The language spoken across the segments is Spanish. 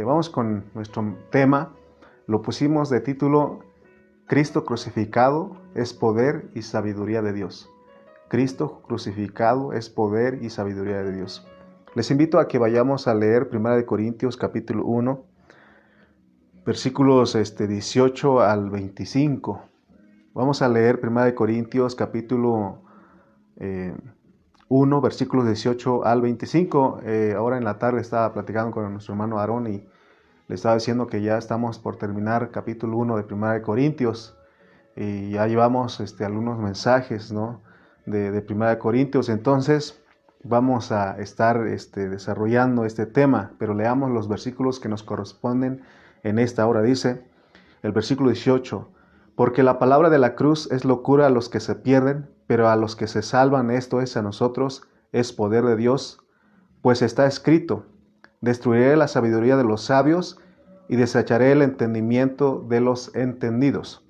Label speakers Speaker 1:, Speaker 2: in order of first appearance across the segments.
Speaker 1: Vamos con nuestro tema. Lo pusimos de título: Cristo crucificado es poder y sabiduría de Dios. Cristo crucificado es poder y sabiduría de Dios. Les invito a que vayamos a leer 1 Corintios capítulo 1, versículos 18 al 25. Vamos a leer 1 Corintios capítulo 1, versículos 18 al 25. Ahora en la tarde estaba platicando con nuestro hermano Aarón y le estaba diciendo que ya estamos por terminar capítulo 1 de 1 Corintios y ya llevamos algunos mensajes, ¿no? de 1 Corintios. Entonces vamos a estar desarrollando este tema, pero leamos los versículos que nos corresponden en esta hora. Dice el versículo 18: porque la palabra de la cruz es locura a los que se pierden, pero a los que se salvan, esto es, a nosotros, es poder de Dios. Pues está escrito: destruiré la sabiduría de los sabios y desecharé el entendimiento de los entendidos.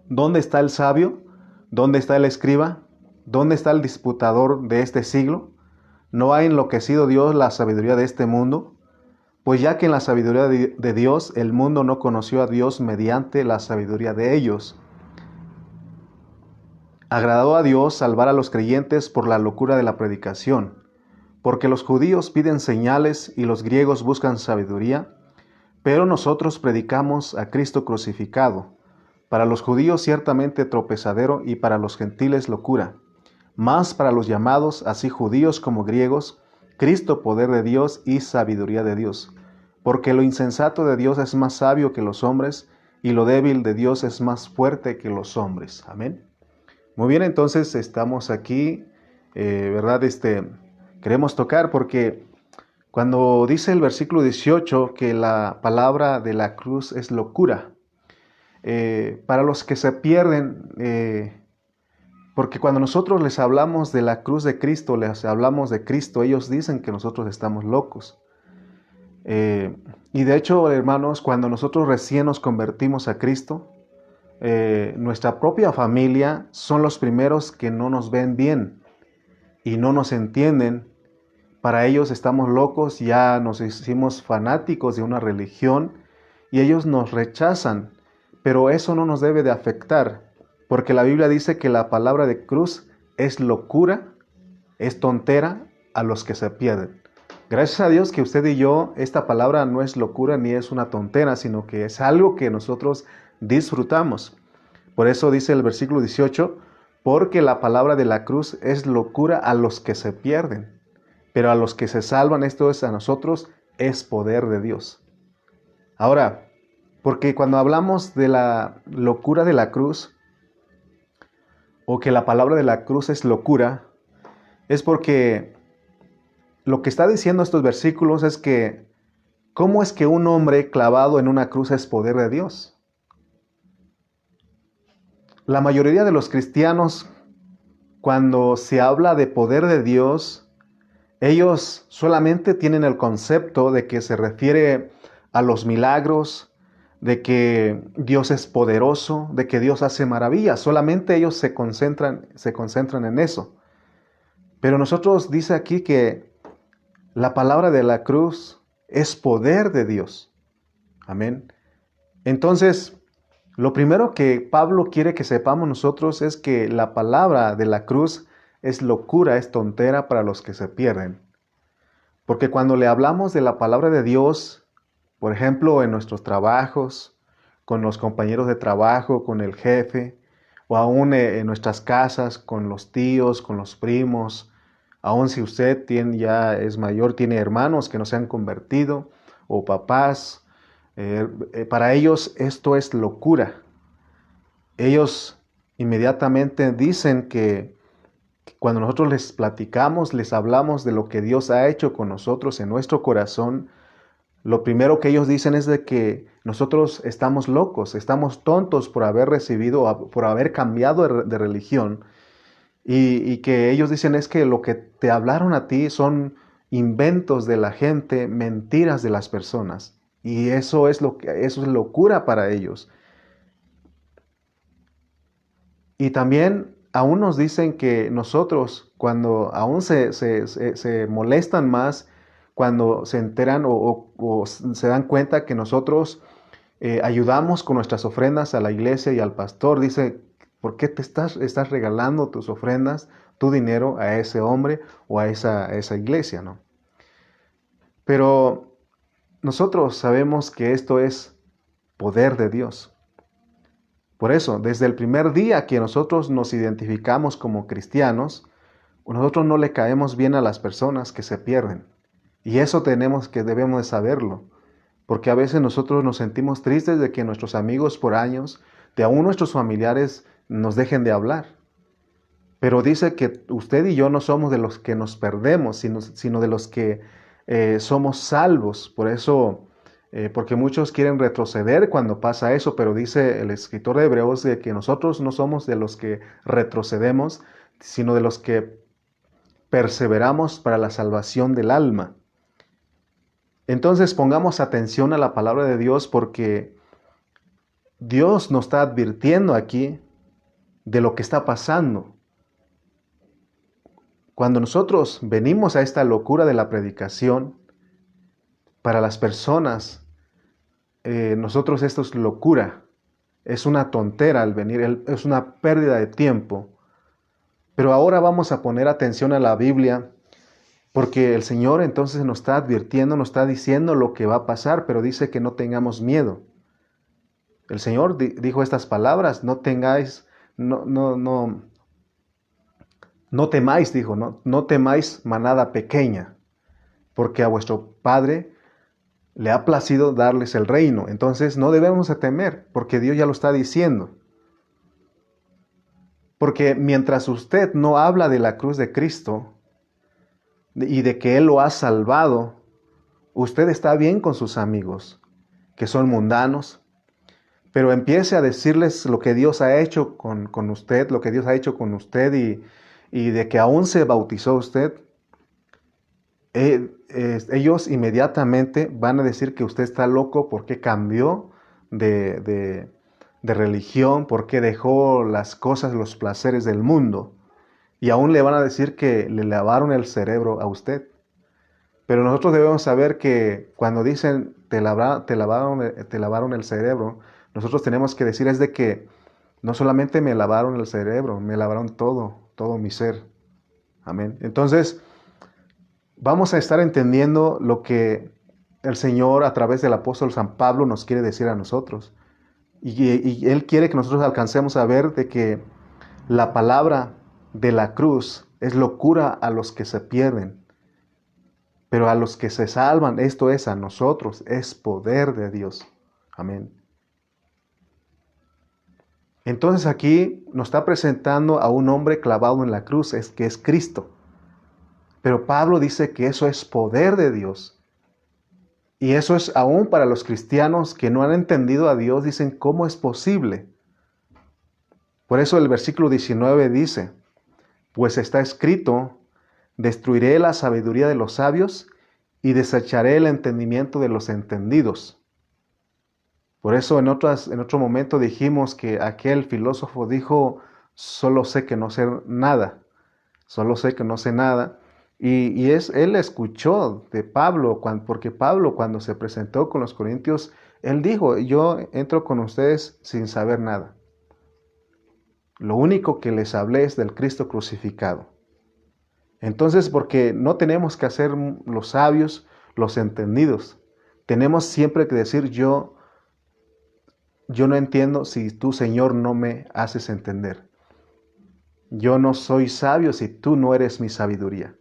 Speaker 1: ¿Dónde está el sabio? ¿Dónde está el escriba? ¿Dónde está el disputador de este siglo? ¿No ha enloquecido Dios la sabiduría de este mundo? Pues ya que en la sabiduría de Dios el mundo no conoció a Dios mediante la sabiduría de ellos. Agradó a Dios salvar a los creyentes por la locura de la predicación, porque los judíos piden señales y los griegos buscan sabiduría, pero nosotros predicamos a Cristo crucificado, para los judíos ciertamente tropezadero y para los gentiles locura, mas para los llamados, así judíos como griegos, Cristo poder de Dios y sabiduría de Dios. Porque lo insensato de Dios es más sabio que los hombres, y lo débil de Dios es más fuerte que los hombres. Amén. Muy bien, entonces estamos aquí, ¿verdad? Queremos tocar porque cuando dice el versículo 18 que la palabra de la cruz es locura, para los que se pierden, porque cuando nosotros les hablamos de la cruz de Cristo, les hablamos de Cristo, ellos dicen que nosotros estamos locos. Y de hecho, hermanos, cuando nosotros recién nos convertimos a Cristo, nuestra propia familia son los primeros que no nos ven bien y no nos entienden. Para ellos estamos locos, ya nos hicimos fanáticos de una religión y ellos nos rechazan, pero eso no nos debe de afectar, porque la Biblia dice que la palabra de cruz es locura, es tontera a los que se pierden. Gracias a Dios que usted y yo, esta palabra no es locura ni es una tontera, sino que es algo que nosotros disfrutamos. Por eso dice el versículo 18, porque la palabra de la cruz es locura a los que se pierden, pero a los que se salvan, esto es, a nosotros, es poder de Dios. Ahora, porque cuando hablamos de la locura de la cruz, o que la palabra de la cruz es locura, es porque lo que está diciendo estos versículos es que, ¿cómo es que un hombre clavado en una cruz es poder de Dios? La mayoría de los cristianos, cuando se habla de poder de Dios, ellos solamente tienen el concepto de que se refiere a los milagros, de que Dios es poderoso, de que Dios hace maravillas. Solamente ellos se concentran en eso. Pero nosotros dice aquí que la palabra de la cruz es poder de Dios. Amén. Entonces, lo primero que Pablo quiere que sepamos nosotros es que la palabra de la cruz es locura, es tontera para los que se pierden. Porque cuando le hablamos de la palabra de Dios, por ejemplo, en nuestros trabajos, con los compañeros de trabajo, con el jefe, o aún en nuestras casas, con los tíos, con los primos, aún si usted ya es mayor, tiene hermanos que no se han convertido, o papás, para ellos esto es locura. Ellos inmediatamente dicen que cuando nosotros les platicamos, les hablamos de lo que Dios ha hecho con nosotros en nuestro corazón, lo primero que ellos dicen es de que nosotros estamos locos, estamos tontos por haber recibido, por haber cambiado de religión. Y que ellos dicen es que lo que te hablaron a ti son inventos de la gente, mentiras de las personas. Y eso es locura para ellos. Y también aún nos dicen que nosotros, cuando aún se molestan más cuando se enteran o se dan cuenta que nosotros ayudamos con nuestras ofrendas a la iglesia y al pastor. Dice, ¿por qué estás regalando tus ofrendas, tu dinero a ese hombre o a esa iglesia, ¿no? Pero nosotros sabemos que esto es poder de Dios. Por eso, desde el primer día que nosotros nos identificamos como cristianos, nosotros no le caemos bien a las personas que se pierden. Y eso debemos de saberlo. Porque a veces nosotros nos sentimos tristes de que nuestros amigos por años, de aún nuestros familiares, nos dejen de hablar. Pero dice que usted y yo no somos de los que nos perdemos, sino de los que somos salvos. Por eso, porque muchos quieren retroceder cuando pasa eso, pero dice el escritor de Hebreos de que nosotros no somos de los que retrocedemos, sino de los que perseveramos para la salvación del alma. Entonces pongamos atención a la palabra de Dios porque Dios nos está advirtiendo aquí de lo que está pasando. Cuando nosotros venimos a esta locura de la predicación, para las personas, nosotros esto es locura, es una tontera al venir, es una pérdida de tiempo. Pero ahora vamos a poner atención a la Biblia porque el Señor entonces nos está advirtiendo, nos está diciendo lo que va a pasar, pero dice que no tengamos miedo. El Señor dijo estas palabras, no temáis, dijo, no temáis manada pequeña, porque a vuestro Padre le ha placido darles el reino. Entonces no debemos de temer, porque Dios ya lo está diciendo. Porque mientras usted no habla de la cruz de Cristo y de que Él lo ha salvado, usted está bien con sus amigos, que son mundanos, pero empiece a decirles lo que Dios ha hecho con usted, lo que Dios ha hecho con usted y de que aún se bautizó usted. Ellos inmediatamente van a decir que usted está loco porque cambió de religión, porque dejó las cosas, los placeres del mundo. Y aún le van a decir que le lavaron el cerebro a usted. Pero nosotros debemos saber que cuando dicen te lavaron el cerebro, nosotros tenemos que decir es de que no solamente me lavaron el cerebro, me lavaron todo mi ser. Amén. Entonces, vamos a estar entendiendo lo que el Señor a través del apóstol San Pablo nos quiere decir a nosotros. Y Él quiere que nosotros alcancemos a ver de que la palabra de la cruz es locura a los que se pierden. Pero a los que se salvan, esto es a nosotros, es poder de Dios. Amén. Entonces aquí nos está presentando a un hombre clavado en la cruz, que es Cristo. Pero Pablo dice que eso es poder de Dios. Y eso es aún para los cristianos que no han entendido a Dios, dicen, ¿cómo es posible? Por eso el versículo 19 dice, pues está escrito, destruiré la sabiduría de los sabios y desecharé el entendimiento de los entendidos. Por eso en otro momento dijimos que aquel filósofo dijo, solo sé que no sé nada, solo sé que no sé nada. Y él escuchó de Pablo, porque Pablo cuando se presentó con los corintios, él dijo, yo entro con ustedes sin saber nada. Lo único que les hablé es del Cristo crucificado. Entonces, porque no tenemos que hacer los sabios, los entendidos. Tenemos siempre que decir, yo no entiendo si tú, Señor, no me haces entender. Yo no soy sabio si tú no eres mi sabiduría.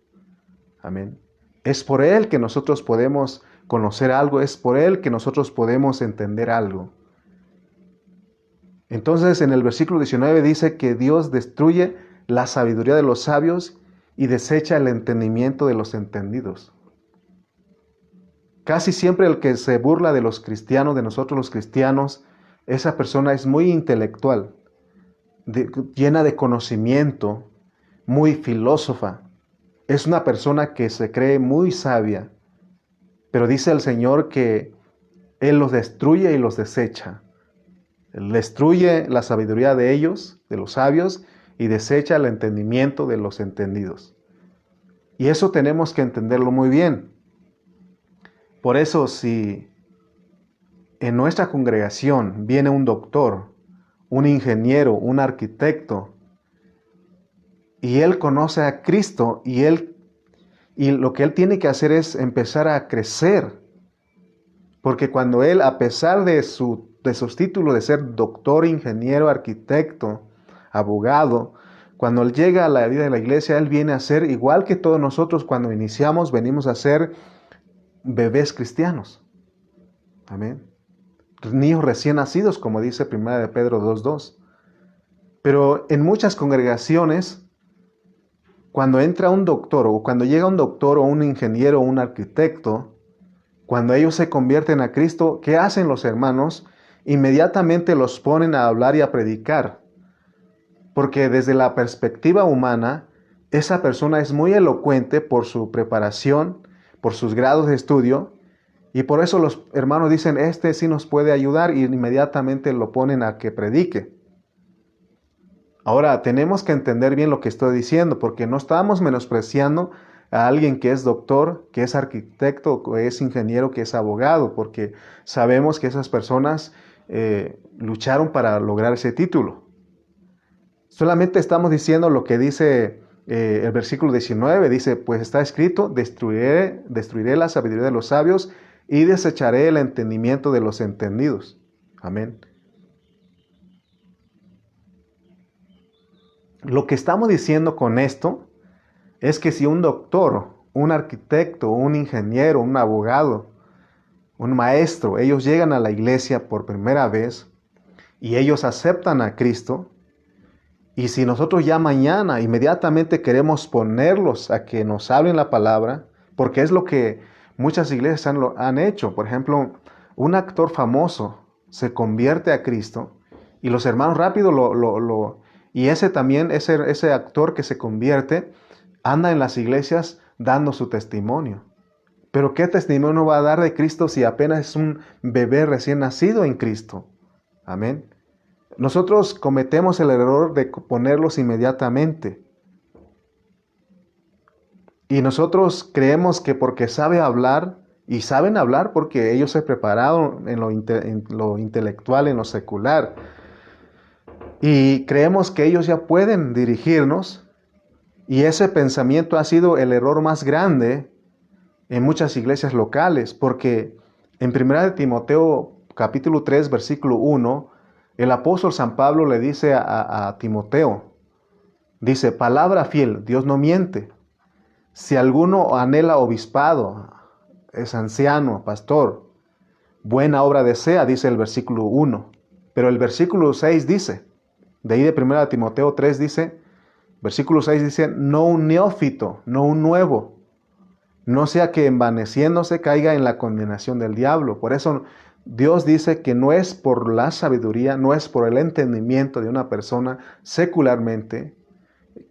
Speaker 1: Amén. Es por Él que nosotros podemos conocer algo, es por Él que nosotros podemos entender algo. Entonces, en el versículo 19 dice que Dios destruye la sabiduría de los sabios y desecha el entendimiento de los entendidos. Casi siempre el que se burla de los cristianos, de nosotros los cristianos, esa persona es muy intelectual, llena de conocimiento, muy filósofa. Es una persona que se cree muy sabia, pero dice el Señor que Él los destruye y los desecha. Él destruye la sabiduría de ellos, de los sabios, y desecha el entendimiento de los entendidos. Y eso tenemos que entenderlo muy bien. Por eso, si en nuestra congregación viene un doctor, un ingeniero, un arquitecto, y él conoce a Cristo y lo que él tiene que hacer es empezar a crecer, porque cuando él, a pesar de sus títulos de ser doctor, ingeniero, arquitecto, abogado, cuando él llega a la vida de la iglesia, él viene a ser igual que todos nosotros cuando iniciamos, venimos a ser bebés cristianos. Amén. Niños recién nacidos, como dice 1 de Pedro 2:2. Pero en muchas congregaciones, cuando entra un doctor o cuando llega un doctor o un ingeniero o un arquitecto, cuando ellos se convierten a Cristo, ¿qué hacen los hermanos? Inmediatamente los ponen a hablar y a predicar. Porque desde la perspectiva humana, esa persona es muy elocuente por su preparación, por sus grados de estudio, y por eso los hermanos dicen, este sí nos puede ayudar, y inmediatamente lo ponen a que predique. Ahora, tenemos que entender bien lo que estoy diciendo, porque no estamos menospreciando a alguien que es doctor, que es arquitecto, que es ingeniero, que es abogado, porque sabemos que esas personas lucharon para lograr ese título. Solamente estamos diciendo lo que dice el versículo 19, dice, pues está escrito, destruiré la sabiduría de los sabios y desecharé el entendimiento de los entendidos. Amén. Lo que estamos diciendo con esto es que si un doctor, un arquitecto, un ingeniero, un abogado, un maestro, ellos llegan a la iglesia por primera vez y ellos aceptan a Cristo, y si nosotros ya mañana inmediatamente queremos ponerlos a que nos hablen la palabra, porque es lo que muchas iglesias han hecho. Por ejemplo, un actor famoso se convierte a Cristo y los hermanos rápido y ese actor que se convierte anda en las iglesias dando su testimonio. Pero ¿qué testimonio va a dar de Cristo si apenas es un bebé recién nacido en Cristo? Amén. Nosotros cometemos el error de ponerlos inmediatamente. Y nosotros creemos que porque sabe hablar, y saben hablar porque ellos se prepararon en lo intelectual, en lo secular, y creemos que ellos ya pueden dirigirnos, y ese pensamiento ha sido el error más grande en muchas iglesias locales, porque en 1 de Timoteo capítulo 3, versículo 1, el apóstol San Pablo le dice a Timoteo, dice, palabra fiel, Dios no miente. Si alguno anhela obispado, es anciano, pastor, buena obra desea, dice el versículo 1. Pero el versículo 6 dice, de ahí de 1 de Timoteo 3 dice, versículo 6 dice, no un neófito, no un nuevo, no sea que envaneciéndose caiga en la condenación del diablo. Por eso Dios dice que no es por la sabiduría, no es por el entendimiento de una persona secularmente,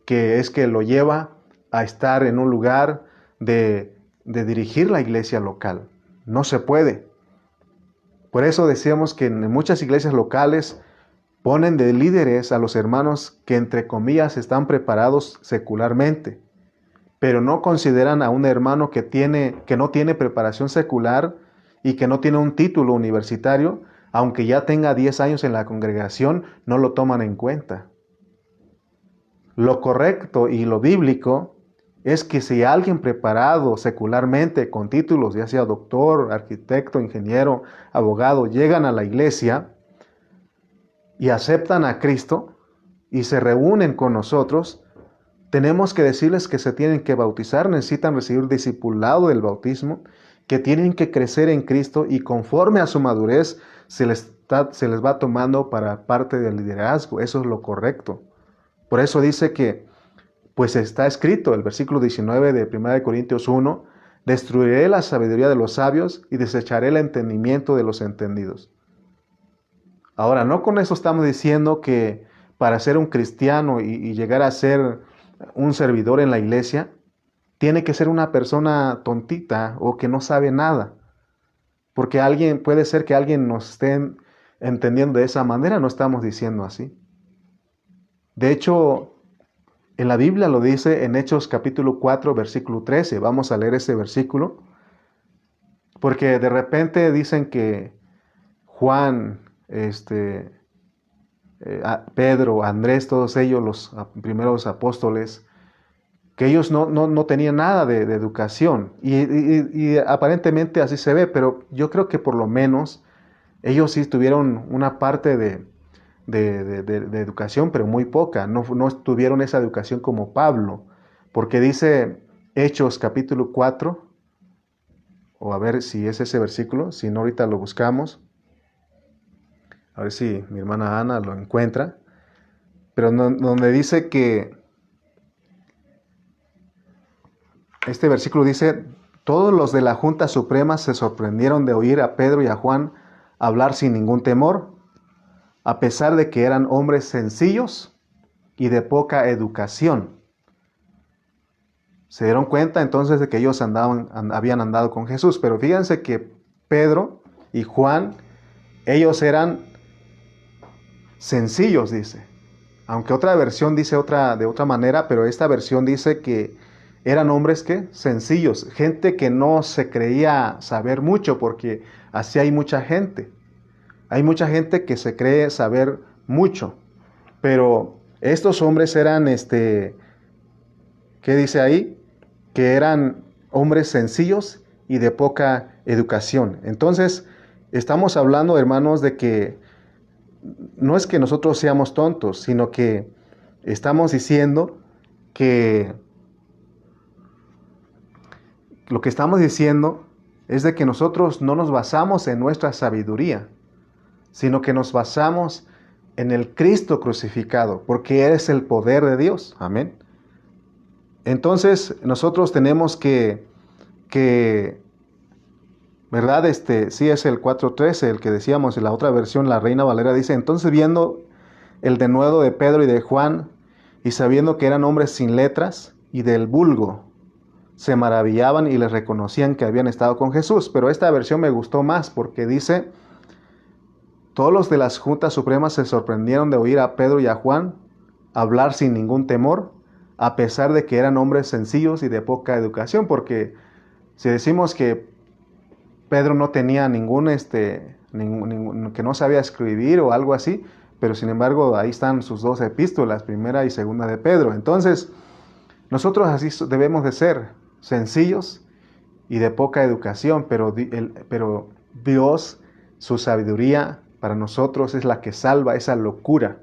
Speaker 1: que es que lo lleva a estar en un lugar de dirigir la iglesia local. No se puede. Por eso decíamos que en muchas iglesias locales ponen de líderes a los hermanos que entre comillas están preparados secularmente, pero no consideran a un hermano que no tiene preparación secular y que no tiene un título universitario, aunque ya tenga 10 años en la congregación, no lo toman en cuenta. Lo correcto y lo bíblico es que si alguien preparado secularmente con títulos, ya sea doctor, arquitecto, ingeniero, abogado, llegan a la iglesia y aceptan a Cristo y se reúnen con nosotros, tenemos que decirles que se tienen que bautizar, necesitan recibir discipulado del bautismo, que tienen que crecer en Cristo y conforme a su madurez se les va tomando para parte del liderazgo. Eso es lo correcto. Por eso dice que, pues está escrito, el versículo 19 de 1 Corintios 1, destruiré la sabiduría de los sabios y desecharé el entendimiento de los entendidos. Ahora, no con eso estamos diciendo que para ser un cristiano y llegar a ser un servidor en la iglesia, tiene que ser una persona tontita o que no sabe nada. Porque puede ser que alguien nos esté entendiendo de esa manera, no estamos diciendo así. De hecho, en la Biblia lo dice en Hechos capítulo 4, versículo 13. Vamos a leer ese versículo. Porque de repente dicen que Juan, Pedro, Andrés, todos ellos, los primeros apóstoles, que ellos no tenían nada de educación. Y aparentemente así se ve, pero yo creo que por lo menos ellos sí tuvieron una parte de educación, pero muy poca. No tuvieron esa educación como Pablo, porque dice Hechos capítulo 4, o a ver si es ese versículo, si no ahorita lo buscamos, a ver si mi hermana Ana lo encuentra, pero donde dice que este versículo dice: todos los de la Junta Suprema se sorprendieron de oír a Pedro y a Juan hablar sin ningún temor, a pesar de que eran hombres sencillos y de poca educación. Se dieron cuenta entonces de que ellos habían andado con Jesús, pero fíjense que Pedro y Juan, ellos eran sencillos, dice. Aunque otra versión dice de otra manera, pero esta versión dice que eran hombres que sencillos, gente que no se creía saber mucho, porque así hay mucha gente. Hay mucha gente que se cree saber mucho, pero estos hombres eran, ¿qué dice ahí? Que eran hombres sencillos y de poca educación. Entonces, estamos hablando, hermanos, de que no es que nosotros seamos tontos, sino que estamos diciendo que lo que estamos diciendo es de que nosotros no nos basamos en nuestra sabiduría, sino que nos basamos en el Cristo crucificado, porque Él es el poder de Dios. Amén. Entonces, nosotros tenemos que ¿verdad? Sí es el 4:13, el que decíamos en la otra versión, la Reina Valera dice: entonces viendo el denuedo de Pedro y de Juan, y sabiendo que eran hombres sin letras y del vulgo, se maravillaban y les reconocían que habían estado con Jesús. Pero esta versión me gustó más porque dice: todos los de las juntas supremas se sorprendieron de oír a Pedro y a Juan hablar sin ningún temor, a pesar de que eran hombres sencillos y de poca educación. Porque si decimos que Pedro no tenía que no sabía escribir o algo así, pero sin embargo ahí están sus dos epístolas, primera y segunda de Pedro. Entonces, nosotros así debemos de ser, sencillos y de poca educación, pero Dios, su sabiduría para nosotros es la que salva esa locura.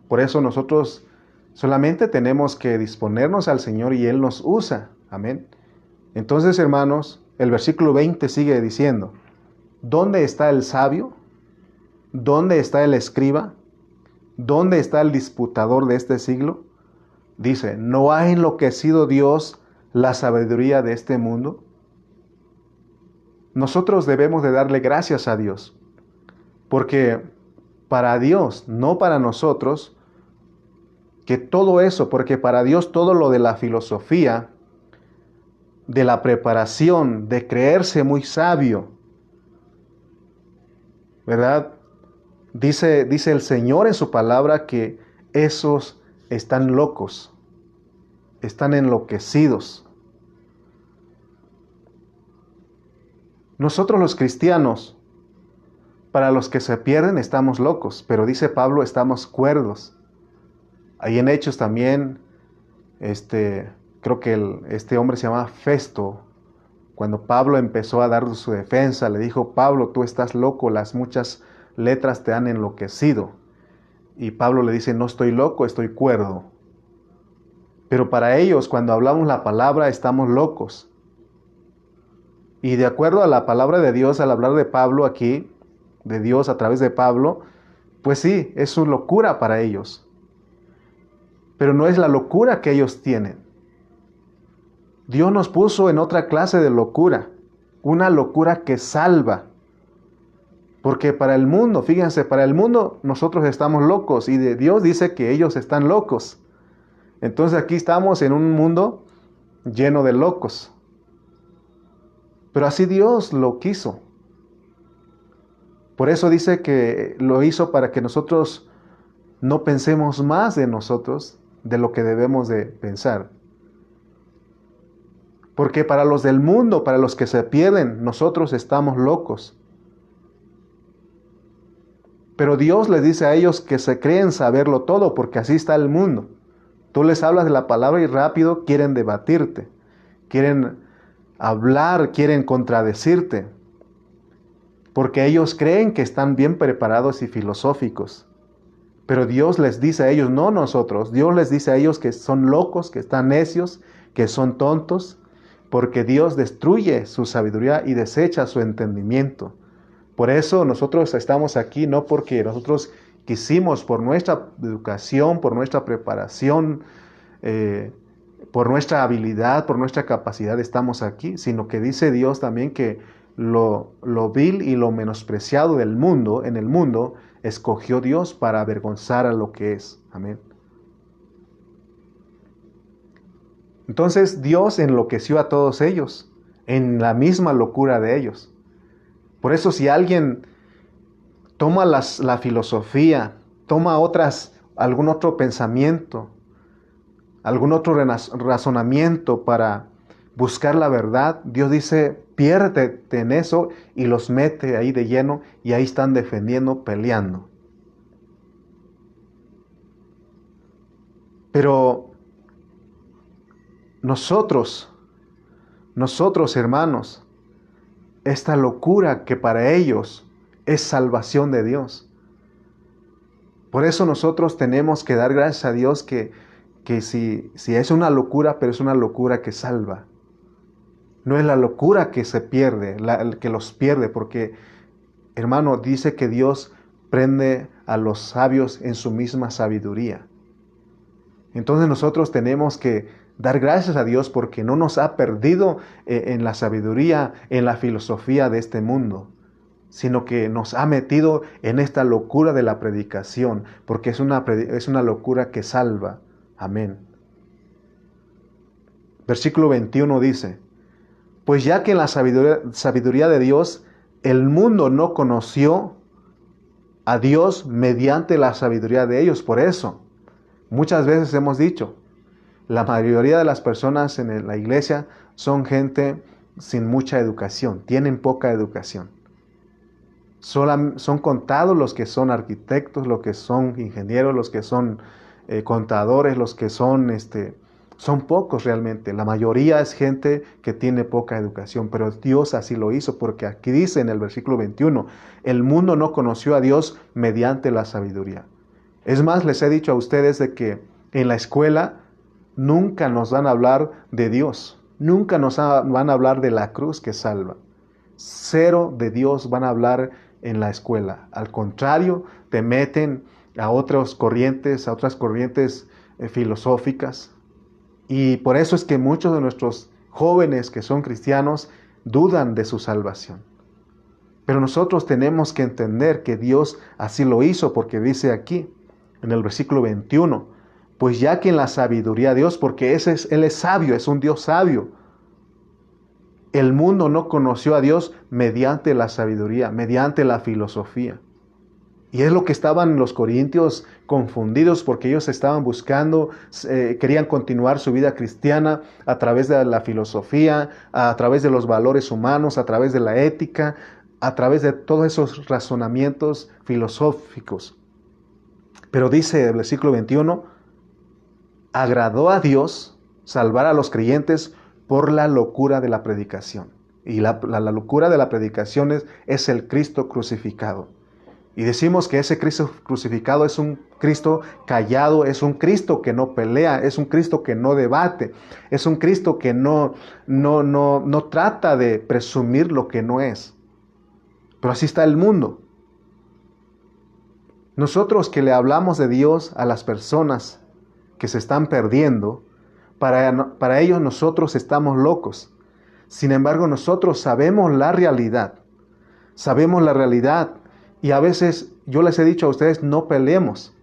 Speaker 1: Por eso nosotros solamente tenemos que disponernos al Señor y Él nos usa. Amén. Entonces, hermanos, el versículo 20 sigue diciendo: ¿dónde está el sabio? ¿Dónde está el escriba? ¿Dónde está el disputador de este siglo? Dice: ¿no ha enloquecido Dios la sabiduría de este mundo? Nosotros debemos de darle gracias a Dios, porque para Dios, no para nosotros, que todo eso, porque para Dios todo lo de la filosofía, de la preparación, de creerse muy sabio, ¿verdad? Dice el Señor en su palabra que esos están locos, están enloquecidos. Nosotros los cristianos, para los que se pierden, estamos locos, pero dice Pablo, estamos cuerdos. Ahí en Hechos también, creo que este hombre se llamaba Festo. Cuando Pablo empezó a dar su defensa, le dijo: Pablo, tú estás loco, las muchas letras te han enloquecido. Y Pablo le dice: no estoy loco, estoy cuerdo. Pero para ellos, cuando hablamos la palabra, estamos locos. Y de acuerdo a la palabra de Dios, al hablar de Pablo aquí, de Dios a través de Pablo, pues sí, es su locura para ellos. Pero no es la locura que ellos tienen. Dios nos puso en otra clase de locura, una locura que salva. Porque para el mundo, fíjense, para el mundo nosotros estamos locos y de Dios dice que ellos están locos. Entonces aquí estamos en un mundo lleno de locos. Pero así Dios lo quiso. Por eso dice que lo hizo para que nosotros no pensemos más de nosotros de lo que debemos de pensar. Porque para los del mundo, para los que se pierden, nosotros estamos locos. Pero Dios les dice a ellos que se creen saberlo todo, porque así está el mundo. Tú les hablas de la palabra y rápido quieren debatirte, quieren hablar, quieren contradecirte, porque ellos creen que están bien preparados y filosóficos. Pero Dios les dice a ellos, no nosotros, Dios les dice a ellos que son locos, que están necios, que son tontos, porque Dios destruye su sabiduría y desecha su entendimiento. Por eso nosotros estamos aquí, no porque nosotros quisimos, por nuestra educación, por nuestra preparación, por nuestra habilidad, por nuestra capacidad estamos aquí, sino que dice Dios también que lo vil y lo menospreciado del mundo, en el mundo, escogió Dios para avergonzar a lo que es. Amén. Entonces Dios enloqueció a todos ellos en la misma locura de ellos. Por eso si alguien toma la filosofía, toma algún otro pensamiento, algún otro razonamiento para buscar la verdad, Dios dice, piérdete en eso y los mete ahí de lleno y ahí están defendiendo, peleando. Pero nosotros hermanos, esta locura que para ellos es salvación de Dios. Por eso nosotros tenemos que dar gracias a Dios que si es una locura, pero es una locura que salva. No es la locura que se pierde, que los pierde, porque, hermano, dice que Dios prende a los sabios en su misma sabiduría. Entonces nosotros tenemos que dar gracias a Dios porque no nos ha perdido en la sabiduría, en la filosofía de este mundo, sino que nos ha metido en esta locura de la predicación, porque es una locura que salva. Amén. Versículo 21 dice, pues ya que en la sabiduría de Dios el mundo no conoció a Dios mediante la sabiduría de ellos. Por eso, muchas veces hemos dicho, la mayoría de las personas en la iglesia son gente sin mucha educación, tienen poca educación. Son contados los que son arquitectos, los que son ingenieros, los que son contadores, los que son pocos realmente. La mayoría es gente que tiene poca educación, pero Dios así lo hizo, porque aquí dice en el versículo 21, el mundo no conoció a Dios mediante la sabiduría. Es más, les he dicho a ustedes de que en la escuela nunca nos van a hablar de Dios, nunca nos van a hablar de la cruz que salva. Cero de Dios van a hablar en la escuela. Al contrario, te meten a otras corrientes filosóficas. Y por eso es que muchos de nuestros jóvenes que son cristianos dudan de su salvación. Pero nosotros tenemos que entender que Dios así lo hizo, porque dice aquí, en el versículo 21, pues ya que en la sabiduría de Dios, porque Él es sabio, es un Dios sabio, el mundo no conoció a Dios mediante la sabiduría, mediante la filosofía. Y es lo que estaban los corintios confundidos, porque ellos estaban buscando, querían continuar su vida cristiana a través de la filosofía, a través de los valores humanos, a través de la ética, a través de todos esos razonamientos filosóficos. Pero dice el versículo 21, agradó a Dios salvar a los creyentes por la locura de la predicación. Y la locura de la predicación es el Cristo crucificado. Y decimos que ese Cristo crucificado es un Cristo callado, es un Cristo que no pelea, es un Cristo que no debate, es un Cristo que no trata de presumir lo que no es. Pero así está el mundo. Nosotros que le hablamos de Dios a las personas que se están perdiendo, para ellos nosotros estamos locos. Sin embargo, nosotros sabemos la realidad. Y a veces yo les he dicho a ustedes, no peleemos.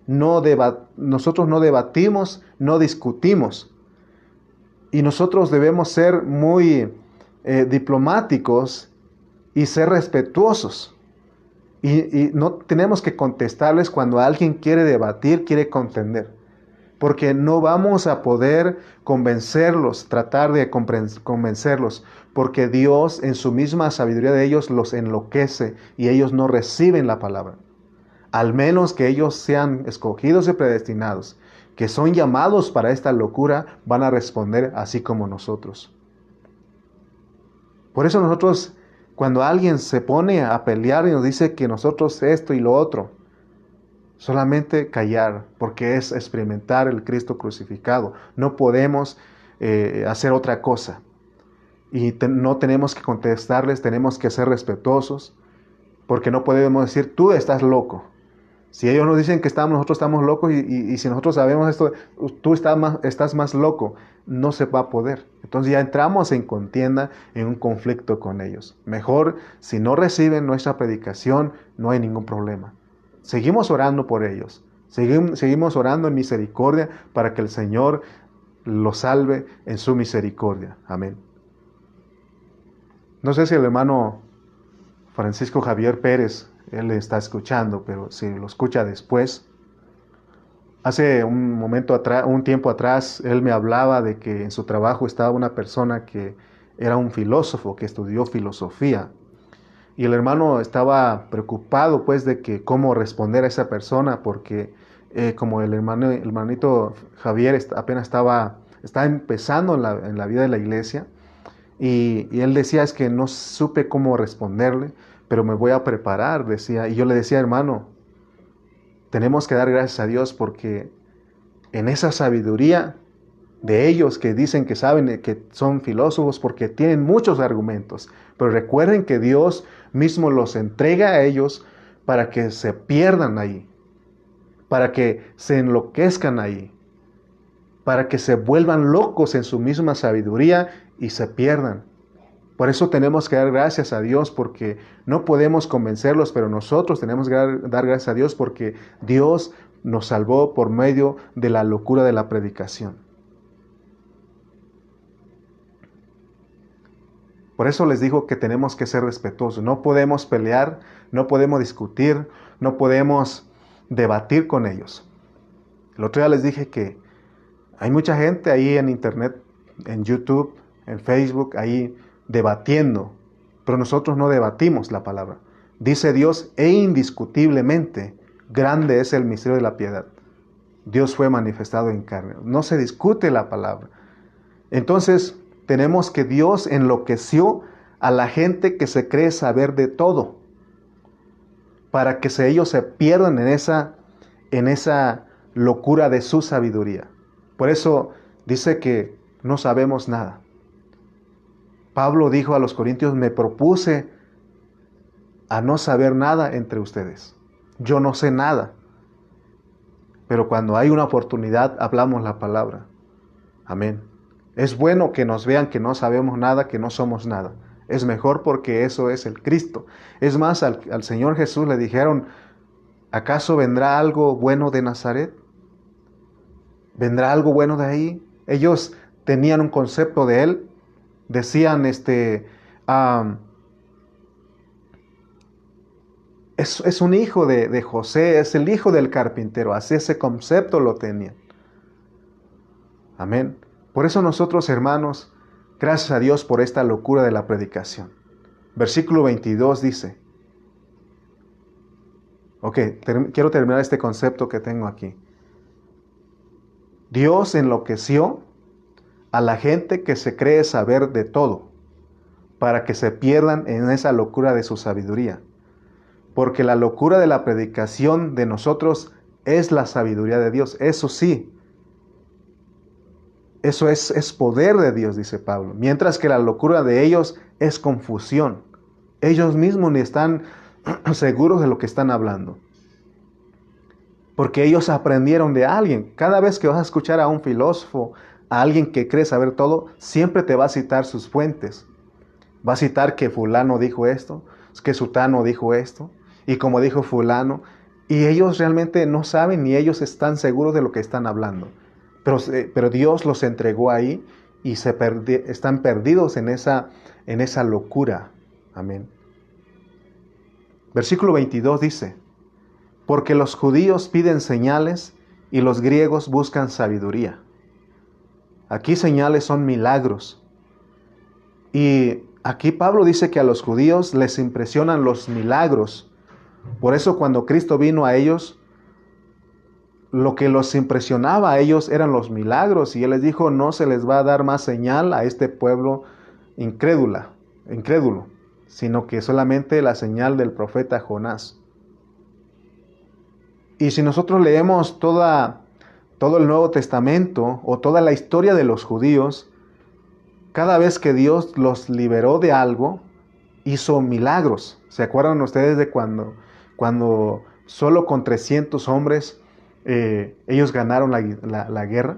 Speaker 1: Nosotros no debatimos, no discutimos. Y nosotros debemos ser muy diplomáticos y ser respetuosos. Y no tenemos que contestarles cuando alguien quiere debatir, quiere contender. porque no vamos a poder convencerlos, tratar de convencerlos, porque Dios en su misma sabiduría de ellos los enloquece y ellos no reciben la palabra. Al menos que ellos sean escogidos y predestinados, que son llamados para esta locura, van a responder así como nosotros. Por eso nosotros, cuando alguien se pone a pelear y nos dice que nosotros esto y lo otro, solamente callar, porque es experimentar el Cristo crucificado. No podemos hacer otra cosa. Y no tenemos que contestarles, tenemos que ser respetuosos, porque no podemos decir, tú estás loco. Si ellos nos dicen que nosotros estamos locos y si nosotros sabemos esto, tú estás más loco, no se va a poder. Entonces ya entramos en contienda, en un conflicto con ellos. Mejor, si no reciben nuestra predicación, no hay ningún problema. Seguimos orando por ellos. Seguimos orando en misericordia para que el Señor los salve en su misericordia. Amén. No sé si el hermano Francisco Javier Pérez, él está escuchando, pero si lo escucha después. Hace un tiempo atrás, él me hablaba de que en su trabajo estaba una persona que era un filósofo, que estudió filosofía. Y el hermano estaba preocupado, pues, de que cómo responder a esa persona, porque como el hermanito Javier apenas estaba empezando en la vida de la iglesia, y él decía, es que no supe cómo responderle, pero me voy a preparar, decía. Y yo le decía, hermano, tenemos que dar gracias a Dios porque en esa sabiduría de ellos que dicen que saben que son filósofos porque tienen muchos argumentos, pero recuerden que Dios mismo los entrega a ellos para que se pierdan ahí, para que se enloquezcan ahí, para que se vuelvan locos en su misma sabiduría y se pierdan. Por eso tenemos que dar gracias a Dios porque no podemos convencerlos, pero nosotros tenemos que dar gracias a Dios porque Dios nos salvó por medio de la locura de la predicación. Por eso les digo que tenemos que ser respetuosos. No podemos pelear, no podemos discutir, no podemos debatir con ellos. El otro día les dije que hay mucha gente ahí en internet, en YouTube, en Facebook, ahí debatiendo, pero nosotros no debatimos la palabra. Dice Dios, e indiscutiblemente grande es el misterio de la piedad. Dios fue manifestado en carne. No se discute la palabra. Entonces, tenemos que Dios enloqueció a la gente que se cree saber de todo, para que ellos se pierdan en esa locura de su sabiduría. Por eso dice que no sabemos nada. Pablo dijo a los corintios, me propuse a no saber nada entre ustedes. Yo no sé nada. Pero cuando hay una oportunidad, hablamos la palabra. Amén. Es bueno que nos vean que no sabemos nada, que no somos nada. Es mejor porque eso es el Cristo. Es más, al Señor Jesús le dijeron, ¿acaso vendrá algo bueno de Nazaret? ¿Vendrá algo bueno de ahí? Ellos tenían un concepto de Él. Decían, es un hijo de José, es el hijo del carpintero. Así ese concepto lo tenían. Amén. Por eso nosotros, hermanos, gracias a Dios por esta locura de la predicación. Versículo 22 dice, quiero terminar este concepto que tengo aquí. Dios enloqueció a la gente que se cree saber de todo, para que se pierdan en esa locura de su sabiduría. Porque la locura de la predicación de nosotros es la sabiduría de Dios. Eso sí, eso es poder de Dios, dice Pablo. Mientras que la locura de ellos es confusión. Ellos mismos ni están seguros de lo que están hablando. Porque ellos aprendieron de alguien. Cada vez que vas a escuchar a un filósofo, a alguien que cree saber todo, siempre te va a citar sus fuentes. Va a citar que fulano dijo esto, que sutano dijo esto, y como dijo fulano, y ellos realmente no saben ni ellos están seguros de lo que están hablando. Pero Dios los entregó ahí y están perdidos en esa locura. Amén. Versículo 22 dice, porque los judíos piden señales y los griegos buscan sabiduría. Aquí señales son milagros. Y aquí Pablo dice que a los judíos les impresionan los milagros. Por eso cuando Cristo vino a ellos, lo que los impresionaba a ellos eran los milagros. Y Él les dijo, no se les va a dar más señal a este pueblo incrédulo, sino que solamente la señal del profeta Jonás. Y si nosotros leemos todo el Nuevo Testamento o toda la historia de los judíos, cada vez que Dios los liberó de algo, hizo milagros. ¿Se acuerdan ustedes de cuando solo con 300 hombres ellos ganaron la guerra?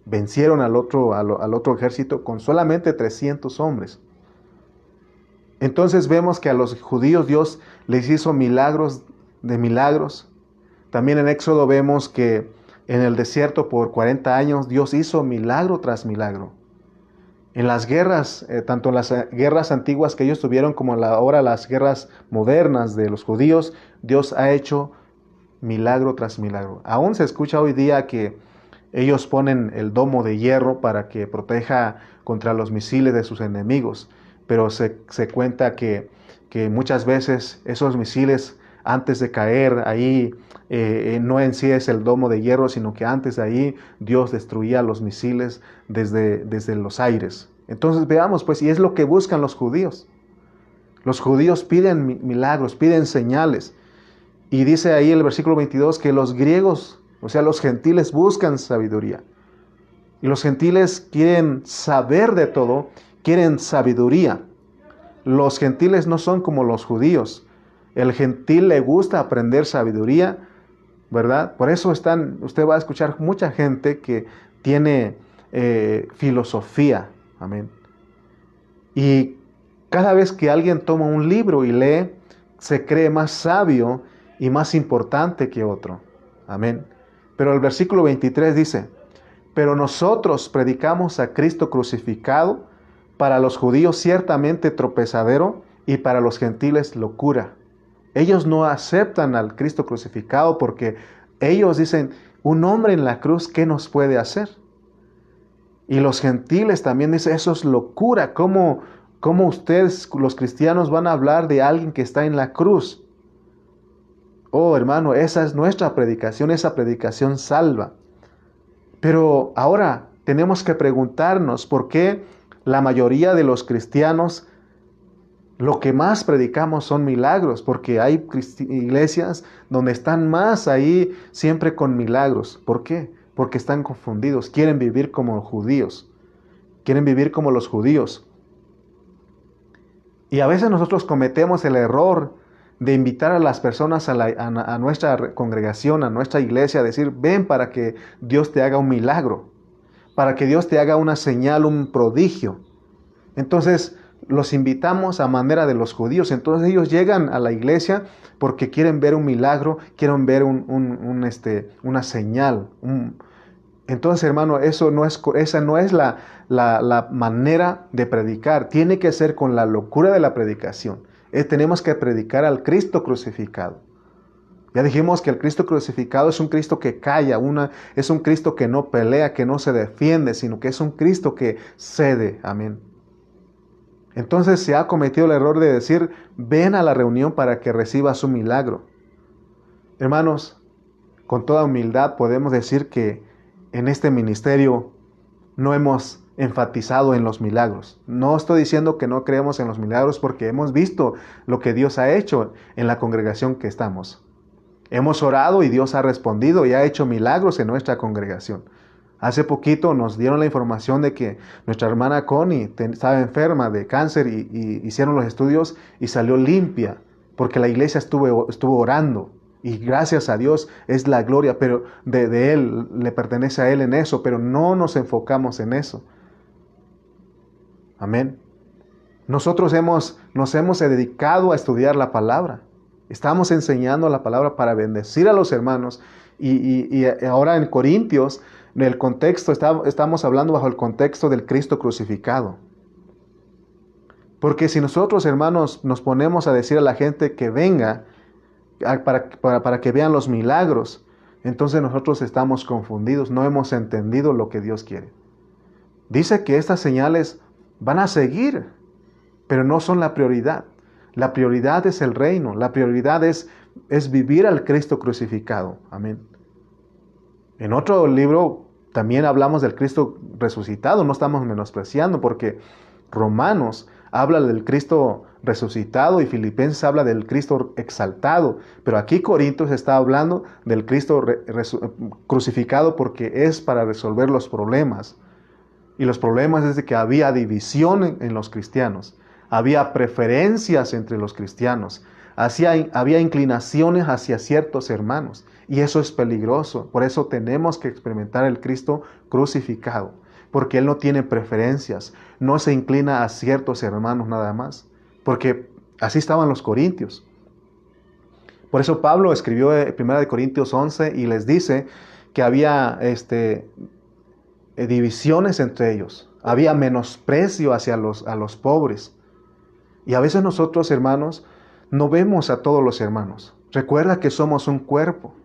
Speaker 1: Vencieron al otro ejército con solamente 300 hombres. Entonces vemos que a los judíos Dios les hizo milagros de milagros. También en Éxodo vemos que en el desierto por 40 años Dios hizo milagro tras milagro. En las guerras, tanto en las guerras antiguas que ellos tuvieron como ahora las guerras modernas de los judíos, Dios ha hecho milagro tras milagro. Aún se escucha hoy día que ellos ponen el domo de hierro para que proteja contra los misiles de sus enemigos, pero se cuenta que muchas veces esos misiles antes de caer ahí, no en sí es el domo de hierro, sino que antes de ahí Dios destruía los misiles desde los aires. Entonces veamos pues, y es lo que buscan los judíos. Los judíos piden milagros, piden señales. Y dice ahí el versículo 22 que los griegos, o sea, los gentiles buscan sabiduría. Y los gentiles quieren saber de todo, quieren sabiduría. Los gentiles no son como los judíos. El gentil le gusta aprender sabiduría, ¿verdad? Por eso usted va a escuchar mucha gente que tiene filosofía, amén. Y cada vez que alguien toma un libro y lee, se cree más sabio y más importante que otro, amén. Pero el versículo 23 dice, pero nosotros predicamos a Cristo crucificado, para los judíos ciertamente tropezadero y para los gentiles locura. Ellos no aceptan al Cristo crucificado porque ellos dicen, un hombre en la cruz, ¿qué nos puede hacer? Y los gentiles también dicen, eso es locura. ¿Cómo ustedes, los cristianos, van a hablar de alguien que está en la cruz? Oh, hermano, esa es nuestra predicación, esa predicación salva. Pero ahora tenemos que preguntarnos por qué la mayoría de los cristianos lo que más predicamos son milagros, porque hay iglesias donde están más ahí siempre con milagros. ¿Por qué? Porque están confundidos, quieren vivir como judíos, quieren vivir como los judíos. Y a veces nosotros cometemos el error de invitar a las personas a nuestra congregación, a nuestra iglesia, a decir, ven para que Dios te haga un milagro, para que Dios te haga una señal, un prodigio. Entonces, los invitamos a manera de los judíos. Entonces ellos llegan a la iglesia porque quieren ver un milagro, quieren ver una señal. Entonces, hermano, esa no es la manera de predicar. Tiene que ser con la locura de la predicación. Tenemos que predicar al Cristo crucificado. Ya dijimos que el Cristo crucificado es un Cristo que calla, es un Cristo que no pelea, que no se defiende, sino que es un Cristo que cede. Amén. Entonces se ha cometido el error de decir, ven a la reunión para que recibas un milagro. Hermanos, con toda humildad podemos decir que en este ministerio no hemos enfatizado en los milagros. No estoy diciendo que no creemos en los milagros porque hemos visto lo que Dios ha hecho en la congregación que estamos. Hemos orado y Dios ha respondido y ha hecho milagros en nuestra congregación. Hace poquito nos dieron la información de que nuestra hermana Connie estaba enferma de cáncer y hicieron los estudios y salió limpia porque la iglesia estuvo orando. Y gracias a Dios es la gloria pero de Él, le pertenece a Él en eso, pero no nos enfocamos en eso. Amén. Nosotros nos hemos dedicado a estudiar la palabra. Estamos enseñando la palabra para bendecir a los hermanos. Y ahora en Corintios, en el contexto, estamos hablando bajo el contexto del Cristo crucificado. Porque si nosotros, hermanos, nos ponemos a decir a la gente que venga para que vean los milagros, entonces nosotros estamos confundidos, no hemos entendido lo que Dios quiere. Dice que estas señales van a seguir, pero no son la prioridad. La prioridad es el reino, la prioridad es vivir al Cristo crucificado. Amén. En otro libro también hablamos del Cristo resucitado, no estamos menospreciando, porque Romanos habla del Cristo resucitado y Filipenses habla del Cristo exaltado, pero aquí Corintios está hablando del Cristo crucificado porque es para resolver los problemas. Y los problemas es de que había división en los cristianos, había preferencias entre los cristianos, había inclinaciones hacia ciertos hermanos, y eso es peligroso. Por eso tenemos que experimentar el Cristo crucificado, porque Él no tiene preferencias, no se inclina a ciertos hermanos nada más, porque así estaban los corintios. Por eso Pablo escribió 1 Corintios 11 y les dice que había divisiones entre ellos, había menosprecio hacia a los pobres. Y a veces nosotros, hermanos, no vemos a todos los hermanos. Recuerda que somos un cuerpo.